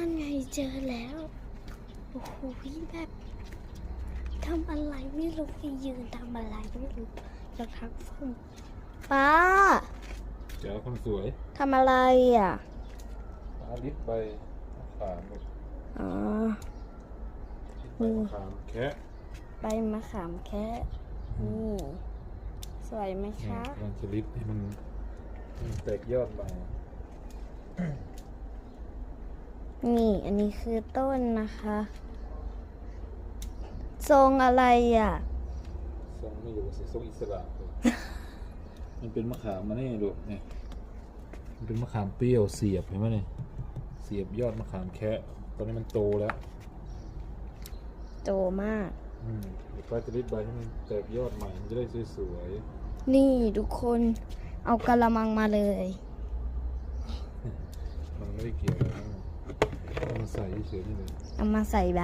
นไงเจอแล้วโอ้โหแบบทำอะไรไม่รู้ไปยืนทำอะไรไม่รู้แล้วทักฟังป้า เจ้าคนสวย ทำอะไรอ่ะ ปลาลิบใบมะขามแบบ อ๋อ ใบมะขามแคะ ใบมะขามแคะนี่สวยไหมคะ กำลังจะลิบให้มันแตกยอดใบ นี่อันนี้คือต้นนะคะทรงอะไรอ่ะ ทรงไม่อยู่สิทรงอิสระเลยมันเป็นมะขามมาเนี่ยดูเนี่ยมันเป็นมะขามเปรี้ยวเสียบเห็นไหมเนี่ยเสียบยอดมะขามแคะตอนนี้มันโตแล้ว โตมาก เดี๋ยวป้าจะลิบใบให้มันแตกยอดใหม่มันจะได้สวย นี่ทุกคนเอากะละมังมาเลย ๆมันไม่ได้เกี่ยวอะไรนะเอามาใส่เฉยๆนี่เลย เอามาใส่ใบ